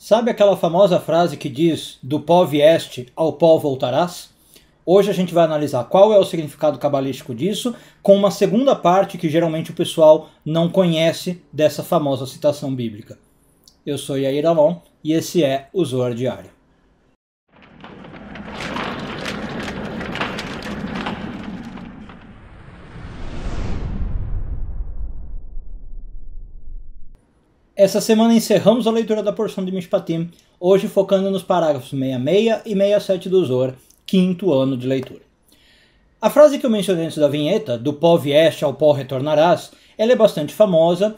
Sabe aquela famosa frase que diz, do pó vieste, ao pó voltarás? Hoje a gente vai analisar qual é o significado cabalístico disso, com uma segunda parte que geralmente o pessoal não conhece dessa famosa citação bíblica. Eu sou Yair Alon e esse é o Zohar Diário. Essa semana encerramos a leitura da porção de Mishpatim, hoje focando nos parágrafos 66 e 67 do Zohar, quinto ano de leitura. A frase que eu mencionei antes da vinheta, do pó vieste ao pó retornarás, ela é bastante famosa,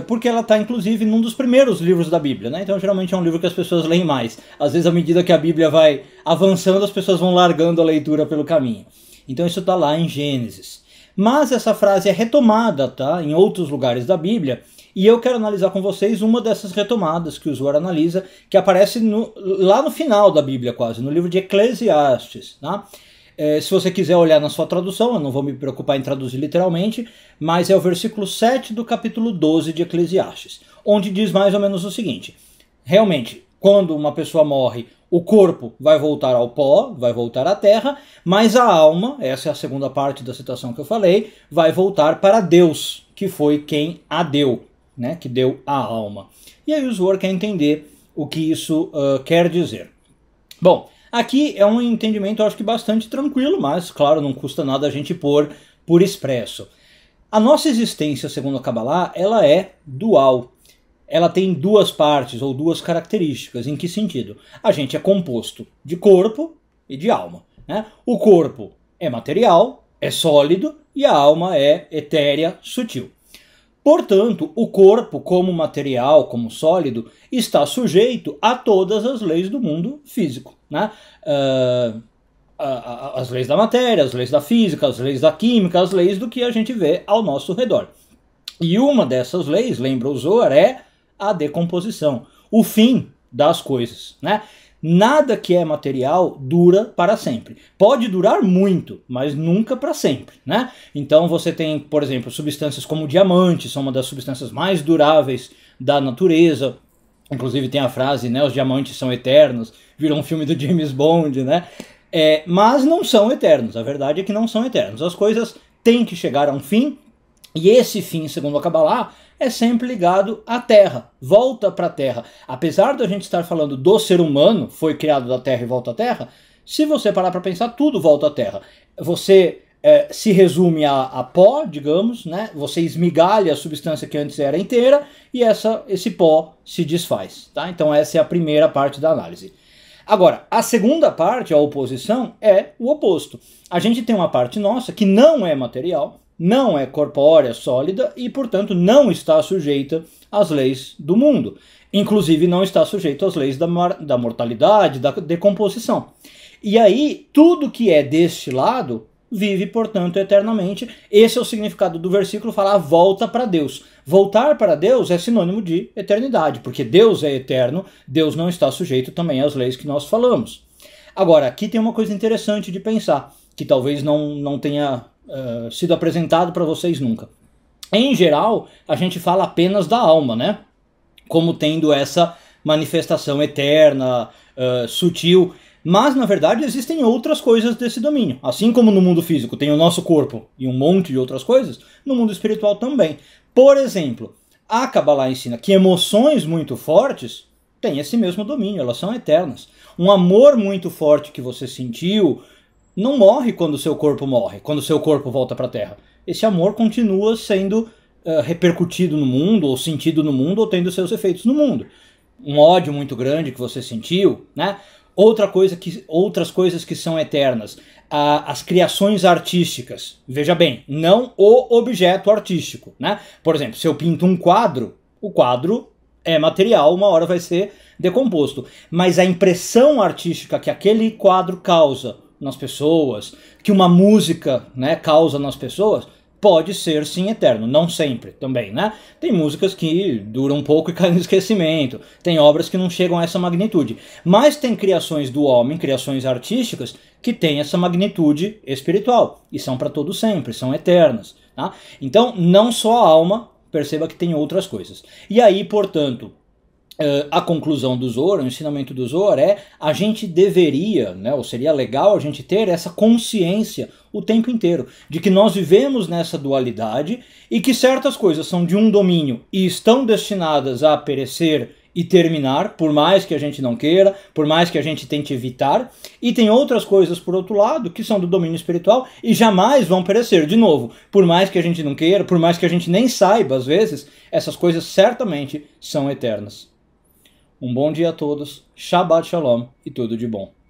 porque ela está inclusive num dos primeiros livros da Bíblia, né? Então geralmente é um livro que as pessoas leem mais. Às vezes, à medida que a Bíblia vai avançando, as pessoas vão largando a leitura pelo caminho. Então isso está lá em Gênesis. Mas essa frase é retomada, tá, em outros lugares da Bíblia, e eu quero analisar com vocês uma dessas retomadas que o Zohar analisa, que aparece lá no final da Bíblia quase, no livro de Eclesiastes. Tá? Se você quiser olhar na sua tradução, eu não vou me preocupar em traduzir literalmente, mas é o versículo 7 do capítulo 12 de Eclesiastes, onde diz mais ou menos o seguinte: realmente, quando uma pessoa morre, o corpo vai voltar ao pó, vai voltar à terra, mas a alma, essa é a segunda parte da citação que eu falei, vai voltar para Deus, que foi quem a deu, né, que deu a alma. E aí o Zohar quer entender o que isso quer dizer. Bom, aqui é um entendimento, eu acho que bastante tranquilo, mas, claro, não custa nada a gente pôr por expresso. A nossa existência, segundo a Kabbalah, ela é dual. Ela tem duas partes, ou duas características. Em que sentido? A gente é composto de corpo e de alma, né? O corpo é material, é sólido, e a alma é etérea, sutil. Portanto, o corpo, como material, como sólido, está sujeito a todas as leis do mundo físico, né? As leis da matéria, as leis da física, as leis da química, as leis do que a gente vê ao nosso redor. E uma dessas leis, lembra o Zohar, é a decomposição, o fim das coisas, né? Nada que é material dura para sempre. Pode durar muito, mas nunca para sempre, né? Então você tem, por exemplo, substâncias como o diamante, são uma das substâncias mais duráveis da natureza. Inclusive tem a frase, né, os diamantes são eternos, virou um filme do James Bond, né? Mas não são eternos, a verdade é que não são eternos. As coisas têm que chegar a um fim, e esse fim, segundo a Kabbalah, é sempre ligado à Terra, volta para a Terra. Apesar de a gente estar falando do ser humano, foi criado da Terra e volta à Terra, se você parar para pensar, tudo volta à Terra. Você se resume a pó, digamos, né? Você esmigalha a substância que antes era inteira e esse pó se desfaz. Tá? Então essa é a primeira parte da análise. Agora, a segunda parte, a oposição, é o oposto. A gente tem uma parte nossa que não é material, não é corpórea, sólida e, portanto, não está sujeita às leis do mundo. Inclusive, não está sujeito às leis da mortalidade, da decomposição. E aí, tudo que é deste lado vive, portanto, eternamente. Esse é o significado do versículo, falar volta para Deus. Voltar para Deus é sinônimo de eternidade, porque Deus é eterno, Deus não está sujeito também às leis que nós falamos. Agora, aqui tem uma coisa interessante de pensar, que talvez não tenha sido apresentado para vocês nunca. Em geral, a gente fala apenas da alma, né? Como tendo essa manifestação eterna, sutil. Mas, na verdade, existem outras coisas desse domínio. Assim como no mundo físico tem o nosso corpo e um monte de outras coisas, no mundo espiritual também. Por exemplo, a Kabbalah ensina que emoções muito fortes têm esse mesmo domínio, elas são eternas. Um amor muito forte que você sentiu não morre quando o seu corpo morre, quando o seu corpo volta para a Terra. Esse amor continua sendo repercutido no mundo, ou sentido no mundo, ou tendo seus efeitos no mundo. Um ódio muito grande que você sentiu, né? Outras coisas que são eternas. As criações artísticas. Veja bem, não o objeto artístico, né? Por exemplo, se eu pinto um quadro, o quadro é material, uma hora vai ser decomposto. Mas a impressão artística que aquele quadro causa nas pessoas, que uma música, né, causa nas pessoas, pode ser sim eterno, não sempre também, né? Tem músicas que duram um pouco e caem no esquecimento, tem obras que não chegam a essa magnitude, mas tem criações do homem, criações artísticas, que têm essa magnitude espiritual, e são para todo sempre, são eternas, tá? Então, não só a alma, perceba que tem outras coisas. E aí, portanto, a conclusão do Zohar, o ensinamento do Zohar é: a gente deveria, né, ou seria legal a gente ter essa consciência o tempo inteiro, de que nós vivemos nessa dualidade e que certas coisas são de um domínio e estão destinadas a perecer e terminar, por mais que a gente não queira, por mais que a gente tente evitar, e tem outras coisas, por outro lado, que são do domínio espiritual e jamais vão perecer. De novo, por mais que a gente não queira, por mais que a gente nem saiba, às vezes, essas coisas certamente são eternas. Um bom dia a todos, Shabbat Shalom e tudo de bom.